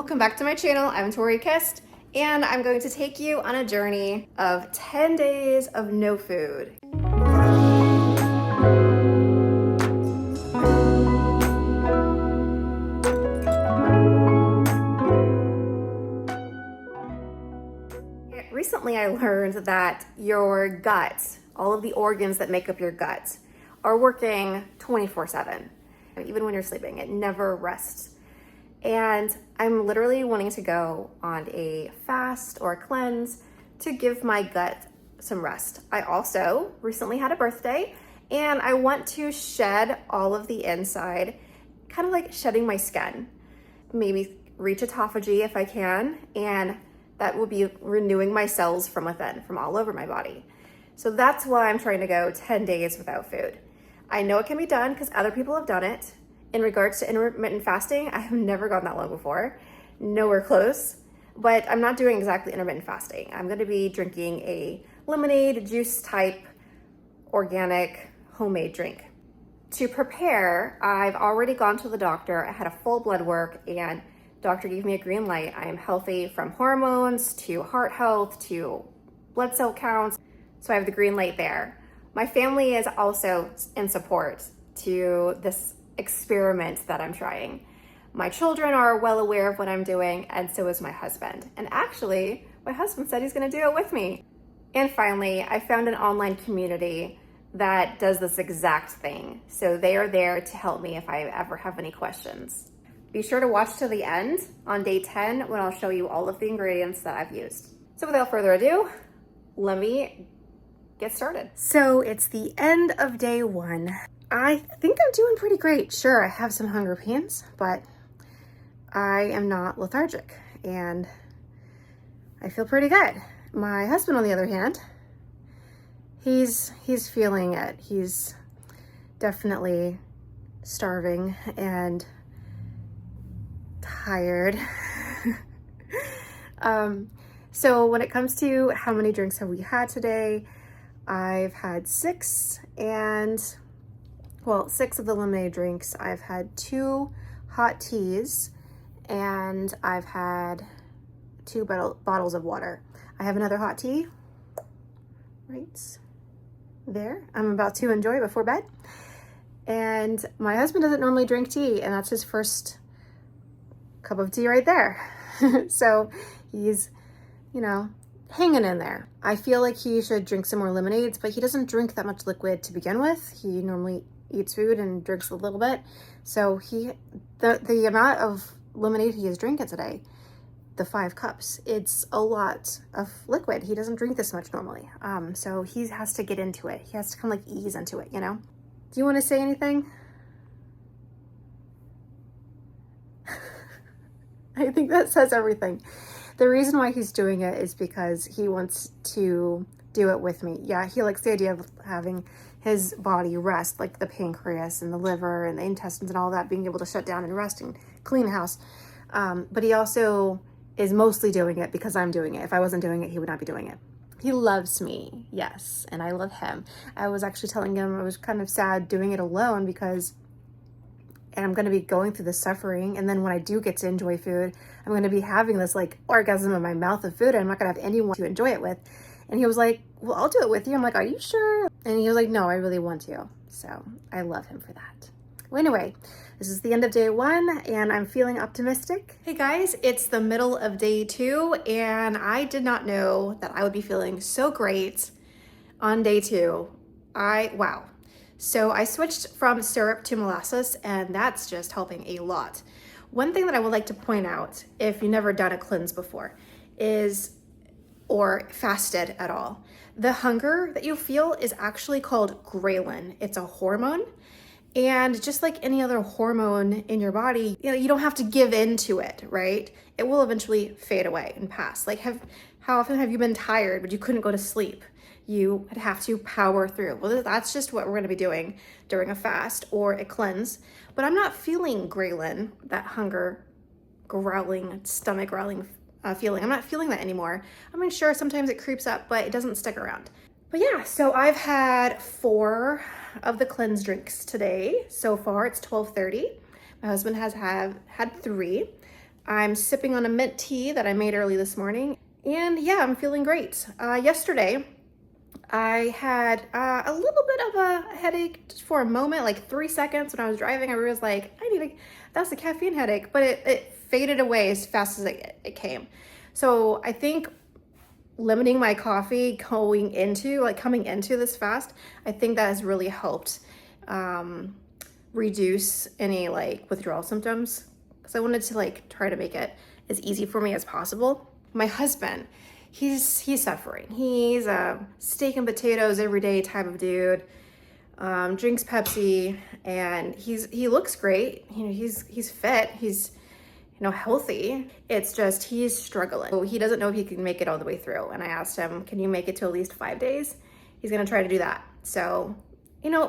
Welcome back to my channel. I'm Tori Kist, and I'm going to take you on a journey of 10 days of no food. Recently, I learned that your gut, all of the organs that make up your gut, are working 24/7. Even when you're sleeping, it never rests. And I'm literally wanting to go on a fast or a cleanse to give my gut some rest. I also recently had a birthday, and I want to shed all of the inside, kind of like shedding my skin. Maybe reach autophagy if I can, and that will be renewing my cells from within, from all over my body. So that's why I'm trying to go 10 days without food. I know it can be done because other people have done it. In regards to intermittent fasting, I have never gone that long before, nowhere close, but I'm not doing exactly intermittent fasting. I'm gonna be drinking a lemonade, juice type, organic, homemade drink. To prepare, I've already gone to the doctor. I had a full blood work and doctor gave me a green light. I am healthy from hormones to heart health to blood cell counts. So I have the green light there. My family is also in support to this experiment that I'm trying. My children are well aware of what I'm doing, and so is my husband. And actually, my husband said he's gonna do it with me. And finally, I found an online community that does this exact thing. So they are there to help me if I ever have any questions. Be sure to watch to the end on day 10 when I'll show you all of the ingredients that I've used. So without further ado, let me get started. So it's the end of day 1. I think I'm doing pretty great. Sure, I have some hunger pains, but I am not lethargic and I feel pretty good. My husband, on the other hand, he's feeling it. He's definitely starving and tired. So when it comes to how many drinks have we had today, I've had 6 of the lemonade drinks. I've had 2 hot teas and I've had 2 bottles of water. I have another hot tea right there. I'm about to enjoy before bed. And my husband doesn't normally drink tea, and that's his first cup of tea right there. So he's, hanging in there. I feel like he should drink some more lemonades, but he doesn't drink that much liquid to begin with. He normally eats food and drinks a little bit. So the amount of lemonade he is drinking today, the 5 cups, it's a lot of liquid. He doesn't drink this much normally. So he has to get into it. He has to kind of like ease into it, Do you want to say anything? I think that says everything. The reason why he's doing it is because he wants to do it with me. Yeah, he likes the idea of having his body rest, like the pancreas and the liver and the intestines and all that, being able to shut down and rest and clean the house. But he also is mostly doing it because I'm doing it. If I wasn't doing it, he would not be doing it. He loves me, yes, and I love him. I was actually telling him I was kind of sad doing it alone because I'm going to be going through this suffering. And then when I do get to enjoy food, I'm going to be having this like orgasm in my mouth of food. And I'm not going to have anyone to enjoy it with. And he was like, well, I'll do it with you. I'm like, are you sure? And he was like, no, I really want to. So I love him for that. Well, anyway, this is the end of day 1 and I'm feeling optimistic. Hey guys, it's the middle of day 2 and I did not know that I would be feeling so great on day 2. Wow. So I switched from syrup to molasses, and that's just helping a lot. One thing that I would like to point out, if you've never done a cleanse before, or fasted at all, the hunger that you feel is actually called ghrelin. It's a hormone, and just like any other hormone in your body, you don't have to give in to it, right? It will eventually fade away and pass. Like how often have you been tired, but you couldn't go to sleep? You would have to power through. Well, that's just what we're going to be doing during a fast or a cleanse. But I'm not feeling ghrelin, that hunger, growling, stomach growling feeling. I'm not feeling that anymore. I mean, sure, sometimes it creeps up, but it doesn't stick around. But yeah, so I've had 4 of the cleanse drinks today. So far, it's 12:30. My husband has had 3. I'm sipping on a mint tea that I made early this morning. And yeah, I'm feeling great. Yesterday, I had a little bit of a headache just for a moment, like 3 seconds when I was driving. I was like, that's a caffeine headache, but it faded away as fast as it came. So I think limiting my coffee coming into this fast, I think that has really helped reduce any like withdrawal symptoms, because I wanted to like try to make it as easy for me as possible. My husband, he's suffering. He's a steak and potatoes every day type of dude. Drinks Pepsi, and he looks great. You know, he's fit. He's healthy. It's just he's struggling. So he doesn't know if he can make it all the way through. And I asked him, can you make it to at least 5 days? He's gonna try to do that. So,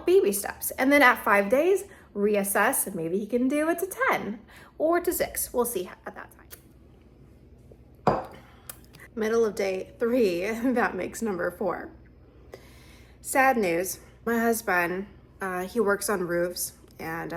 baby steps. And then at 5 days, reassess, and maybe he can do it to 10 or to 6. We'll see at that time. Middle of day 3, that makes number 4. Sad news. My husband, he works on roofs, and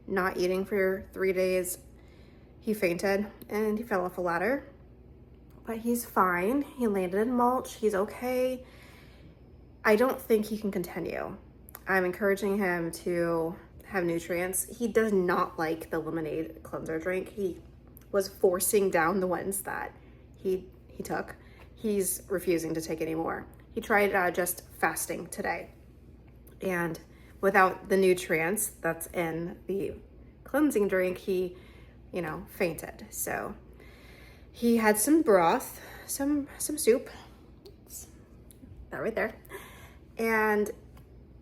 not eating for 3 days, he fainted and he fell off a ladder, but he's fine. He landed in mulch. He's okay. I don't think he can continue. I'm encouraging him to have nutrients. He does not like the lemonade cleanser drink. He was forcing down the ones that he took. He's refusing to take any more. He tried just fasting today, and without the nutrients that's in the cleansing drink, he fainted. So he had some broth, some soup, that right there, and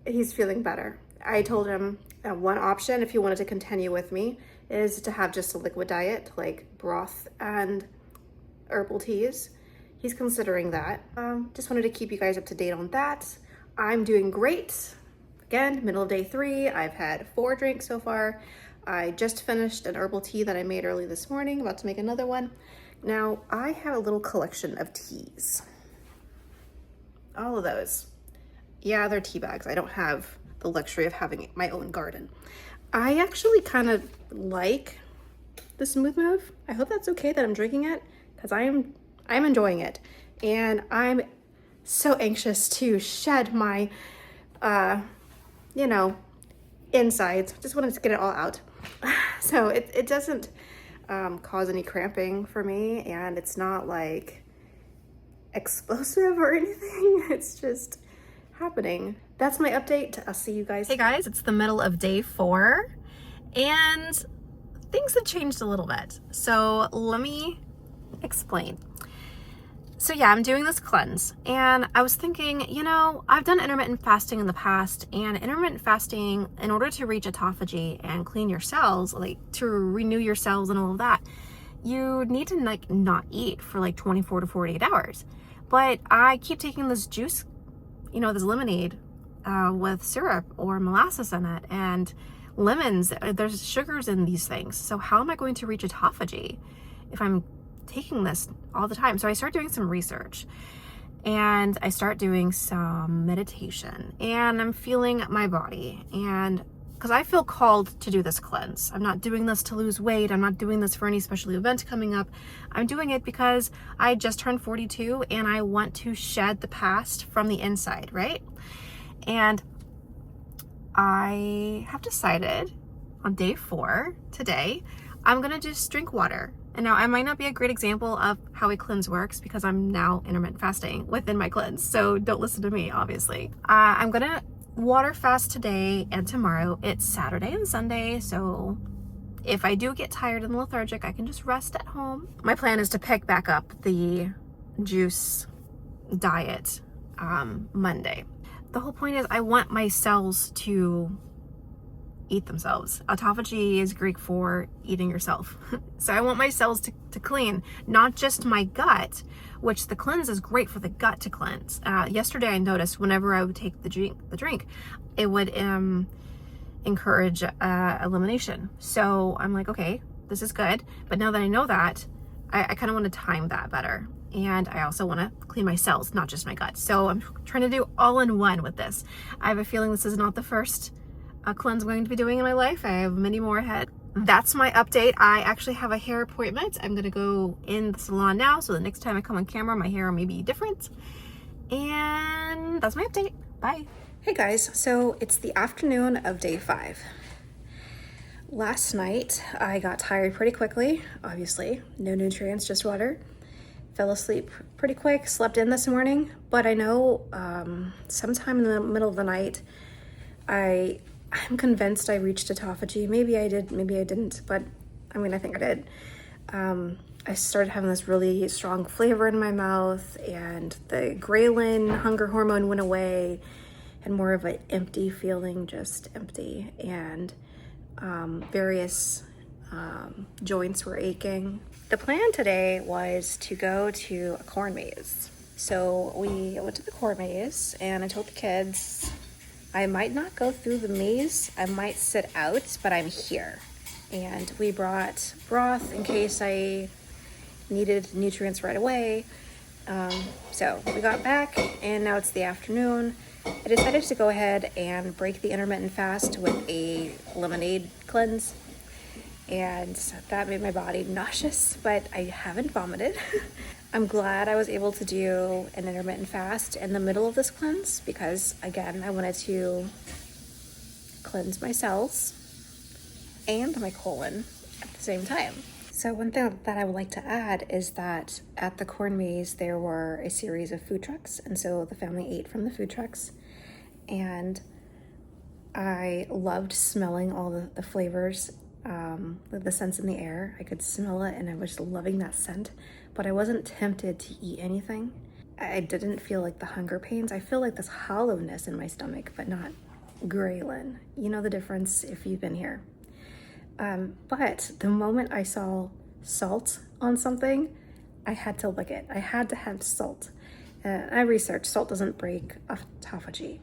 he's feeling better. I told him one option, if he wanted to continue with me, is to have just a liquid diet, like broth and herbal teas. He's considering that. Just wanted to keep you guys up to date on that. I'm doing great. Again, middle of day 3. I've had 4 drinks so far. I just finished an herbal tea that I made early this morning, about to make another one. Now, I have a little collection of teas. All of those. Yeah, they're tea bags. I don't have the luxury of having my own garden. I actually kind of like the Smooth Move. I hope that's okay that I'm drinking it, because I'm enjoying it. And I'm so anxious to shed my, insides. Just wanted to get it all out. So it doesn't cause any cramping for me, and it's not like explosive or anything. It's just happening. That's my update. I'll see you guys. Hey guys, it's the middle of day 4, and things have changed a little bit. So let me explain. So yeah, I'm doing this cleanse, and I was thinking, I've done intermittent fasting in the past, and intermittent fasting, in order to reach autophagy and clean your cells, like to renew your cells and all of that, you need to not eat for 24 to 48 hours. But I keep taking this juice, this lemonade with syrup or molasses in it, and lemons. There's sugars in these things. So how am I going to reach autophagy if I'm taking this all the time? So I start doing some research, and I start doing some meditation, and I'm feeling my body, and because I feel called to do this cleanse. I'm not doing this to lose weight. I'm not doing this for any special event coming up. I'm doing it because I just turned 42 and I want to shed the past from the inside, right? And I have decided on day 4 today, I'm gonna just drink water. And now I might not be a great example of how a cleanse works, because I'm now intermittent fasting within my cleanse. So don't listen to me, obviously. I'm gonna water fast today and tomorrow. It's Saturday and Sunday, so if I do get tired and lethargic, I can just rest at home. My plan is to pick back up the juice diet Monday. The whole point is I want my cells to eat themselves. Autophagy is Greek for eating yourself. So I want my cells to clean, not just my gut, which the cleanse is great for the gut to cleanse. Yesterday I noticed whenever I would take the drink, it would encourage elimination. So I'm like, okay, this is good. But now that I know that, I kind of want to time that better. And I also want to clean my cells, not just my gut. So I'm trying to do all in one with this. I have a feeling this is not the first cleanse I'm going to be doing in my life. I have many more ahead. that's my update. I actually have a hair appointment. I'm gonna go in the salon now, so the next time I come on camera, my hair may be different. And that's my update. Bye. Hey guys, so it's the afternoon of day 5. Last night, I got tired pretty quickly, obviously. No nutrients, just water. Fell asleep pretty quick, slept in this morning, but I know sometime in the middle of the night, I'm convinced I reached autophagy. Maybe I did, maybe I didn't, but I mean, I think I did. I started having this really strong flavor in my mouth, and the ghrelin hunger hormone went away, and more of an empty feeling, just empty, and various joints were aching. The plan today was to go to a corn maze. So we went to the corn maze, and I told the kids, I might not go through the maze, I might sit out, but I'm here. And we brought broth in case I needed nutrients right away. So we got back, and now it's the afternoon. I decided to go ahead and break the intermittent fast with a lemonade cleanse. And that made my body nauseous, but I haven't vomited. I'm glad I was able to do an intermittent fast in the middle of this cleanse because, again, I wanted to cleanse my cells and my colon at the same time. So one thing that I would like to add is that at the corn maze, there were a series of food trucks. And so the family ate from the food trucks. And I loved smelling all the flavors, the scents in the air. I could smell it, and I was loving that scent. But I wasn't tempted to eat anything. I didn't feel like the hunger pains. I feel like this hollowness in my stomach, but not ghrelin. You know the difference if you've been here. But the moment I saw salt on something, I had to lick it. I had to have salt. I researched salt doesn't break autophagy.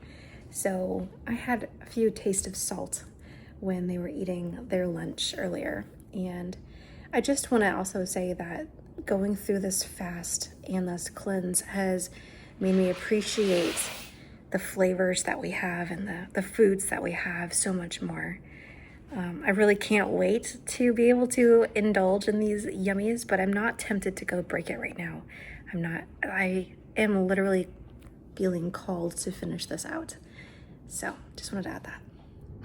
So I had a few tastes of salt when they were eating their lunch earlier. And I just want to also say that going through this fast and this cleanse has made me appreciate the flavors that we have and the foods that we have so much more. I really can't wait to be able to indulge in these yummies, but I'm not tempted to go break it right now. I am literally feeling called to finish this out. So just wanted to add that.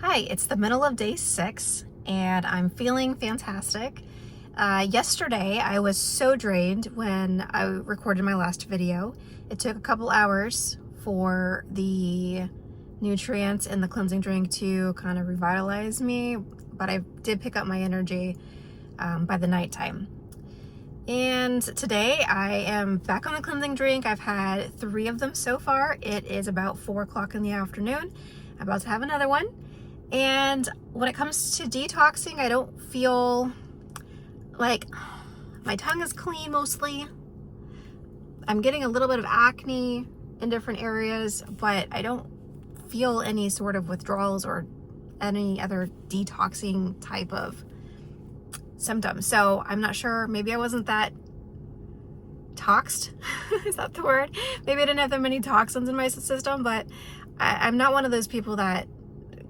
Hi, it's the middle of day 6 and I'm feeling fantastic. Yesterday I was so drained when I recorded my last video. It took a couple hours for the nutrients in the cleansing drink to kind of revitalize me, but I did pick up my energy by the nighttime. And today I am back on the cleansing drink. I've had 3 of them so far. It is about 4 o'clock in the afternoon. I'm about to have another one. And when it comes to detoxing, I don't feel like my tongue is clean mostly. I'm getting a little bit of acne in different areas, but I don't feel any sort of withdrawals or any other detoxing type of symptoms. So I'm not sure, maybe I wasn't that toxed. Is that the word? Maybe I didn't have that many toxins in my system, but I'm not one of those people that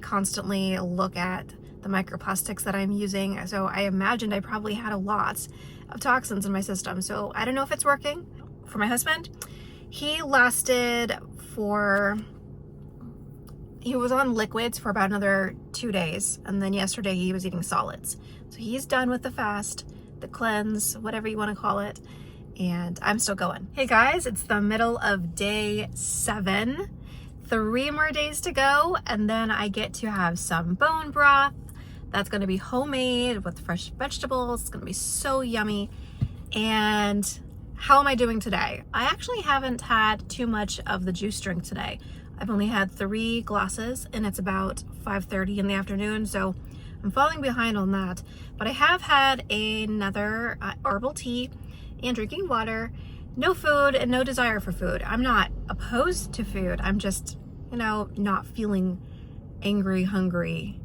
constantly look at the microplastics that I'm using. So I imagined I probably had a lot of toxins in my system. So I don't know if it's working. For my husband, he was on liquids for about another 2 days. And then yesterday he was eating solids. So he's done with the fast, the cleanse, whatever you want to call it. And I'm still going. Hey guys, it's the middle of day 7. 3 more days to go. And then I get to have some bone broth. That's going to be homemade with fresh vegetables. It's going to be so yummy. And how am I doing today? I actually haven't had too much of the juice drink today. I've only had 3 glasses and it's about 5:30 in the afternoon, so I'm falling behind on that. But I have had another herbal tea and drinking water. No food and no desire for food. I'm not opposed to food. I'm just, not feeling angry, hungry,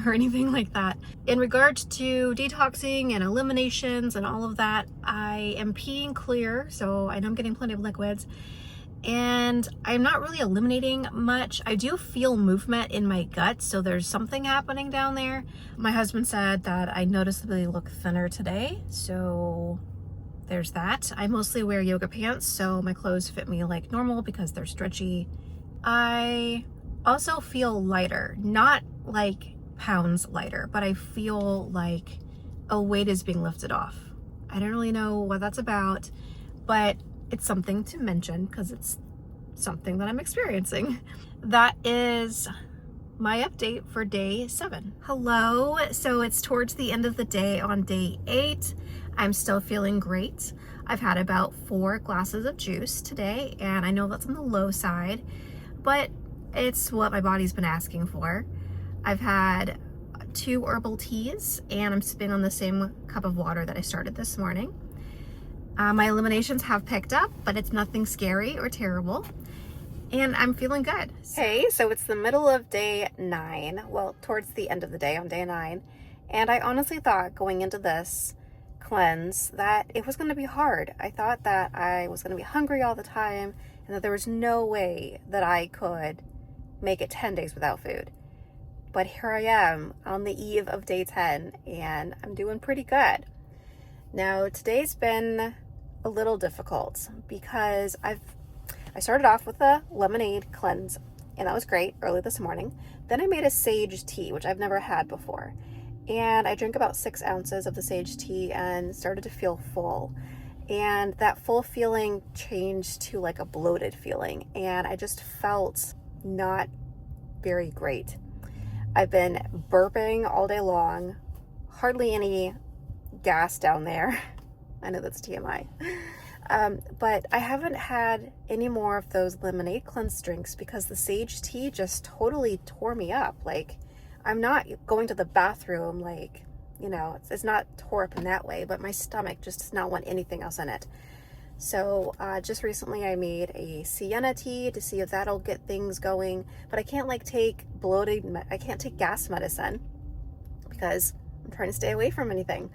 or anything like that. In regards to detoxing and eliminations and all of that, I am peeing clear, so I know I'm getting plenty of liquids. and I'm not really eliminating much. I do feel movement in my gut, so there's something happening down there. My husband said that I noticeably look thinner today, so there's that. I mostly wear yoga pants, so my clothes fit me like normal because they're stretchy. I also feel lighter, not like pounds lighter, but I feel like a weight is being lifted off. I don't really know what that's about, but it's something to mention because it's something that I'm experiencing. That is my update for day 7. Hello, so it's towards the end of the day on day 8. I'm still feeling great. I've had about 4 glasses of juice today, and I know that's on the low side, but it's what my body's been asking for. I've had 2 herbal teas, and I'm sipping on the same cup of water that I started this morning. My eliminations have picked up, but it's nothing scary or terrible, and I'm feeling good. Hey, so it's the middle of day 9, well, towards the end of the day on day 9, and I honestly thought going into this cleanse that it was going to be hard. I thought that I was going to be hungry all the time and that there was no way that I could make it 10 days without food. But here I am on the eve of day 10, and I'm doing pretty good. Now, today's been a little difficult because I started off with a lemonade cleanse, and that was great early this morning. Then I made a sage tea, which I've never had before. And I drank about 6 ounces of the sage tea and started to feel full. And that full feeling changed to like a bloated feeling. And I just felt not very great. I've been burping all day long, hardly any gas down there. I know that's TMI. But I haven't had any more of those lemonade cleanse drinks because the sage tea just totally tore me up. Like, I'm not going to the bathroom, like, you know, it's not tore up in that way, but my stomach just does not want anything else in it. So just recently I made a cayenne tea to see if that'll get things going, but I can't like take I can't take gas medicine because I'm trying to stay away from anything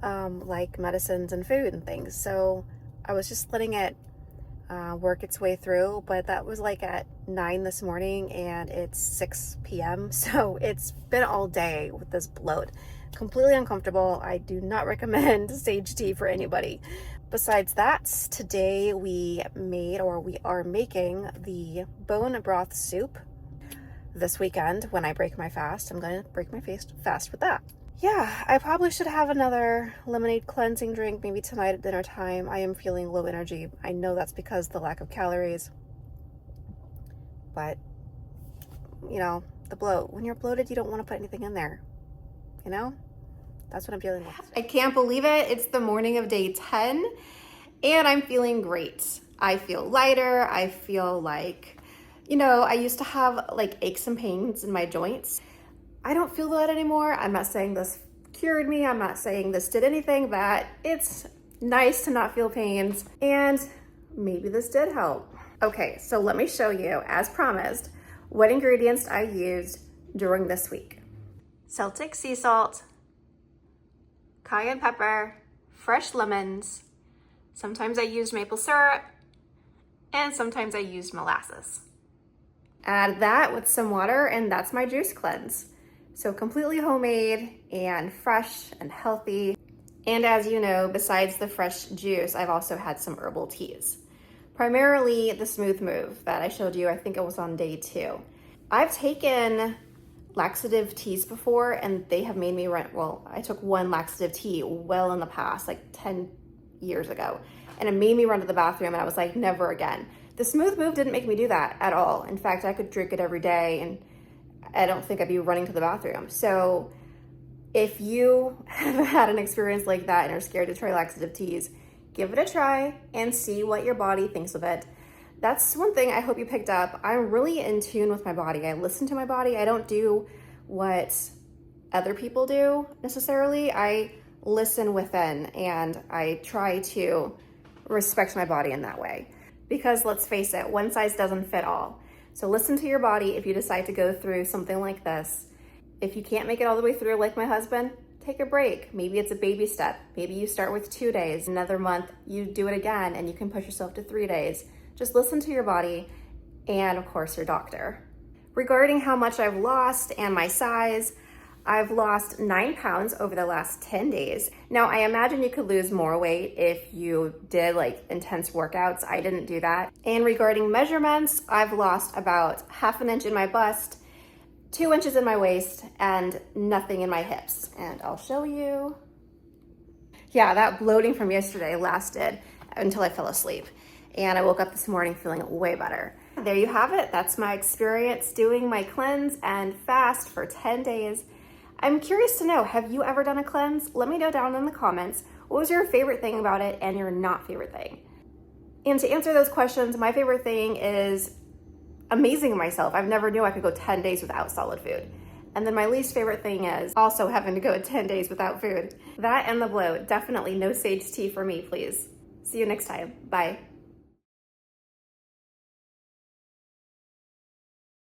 like medicines and food and things. So I was just letting it work its way through, but that was like at 9 this morning and it's 6 p.m. So it's been all day with this bloat. Completely uncomfortable. I do not recommend sage tea for anybody. Besides that, today we are making the bone broth soup. This weekend, when I break my fast, I'm going to break my fast with that. Yeah, I probably should have another lemonade cleansing drink maybe tonight at dinner time. I am feeling low energy. I know that's because of the lack of calories. But, you know, the bloat. When you're bloated, you don't want to put anything in there. You know? That's what I'm feeling with. I can't believe it. It's the morning of day 10, and I'm feeling great. I feel lighter. I feel like, you know, I used to have like aches and pains in my joints. I don't feel that anymore. I'm not saying this cured me. I'm not saying this did anything, but it's nice to not feel pains, and maybe this did help. Okay, so let me show you, as promised, what ingredients I used during this week. Celtic sea salt, cayenne pepper, fresh lemons. Sometimes I used maple syrup, and sometimes I used molasses. Add that with some water, and that's my juice cleanse. So completely homemade and fresh and healthy. And as you know, besides the fresh juice, I've also had some herbal teas. Primarily the Smooth Move that I showed you, I think it was on day 2. I've taken laxative teas before, and they have made me I took one laxative tea well in the past, like 10 years ago, and it made me run to the bathroom, and I was like, never again. The Smooth Move didn't make me do that at all. In fact, I could drink it every day, and I don't think I'd be running to the bathroom. So if you have had an experience like that and are scared to try laxative teas, give it a try and see what your body thinks of it. That's one thing I hope you picked up. I'm really in tune with my body. I listen to my body. I don't do what other people do necessarily. I listen within, and I try to respect my body in that way. Because let's face it, one size doesn't fit all. So listen to your body if you decide to go through something like this. If you can't make it all the way through like my husband, take a break. Maybe it's a baby step. Maybe you start with 2 days. Another month, you do it again, and you can push yourself to 3 days. Just listen to your body and, of course, your doctor. Regarding how much I've lost and my size, I've lost 9 pounds over the last 10 days. Now, I imagine you could lose more weight if you did like intense workouts. I didn't do that. And regarding measurements, I've lost about 1/2 inch in my bust, 2 inches in my waist, and nothing in my hips. And I'll show you. Yeah, that bloating from yesterday lasted until I fell asleep. And I woke up this morning feeling way better. There you have it. That's my experience doing my cleanse and fast for 10 days. I'm curious to know, have you ever done a cleanse? Let me know down in the comments. What was your favorite thing about it and your not favorite thing? And to answer those questions, my favorite thing is amazing myself. I've never knew I could go 10 days without solid food. And then my least favorite thing is also having to go 10 days without food. That and the bloat. Definitely no sage tea for me, please. See you next time. Bye.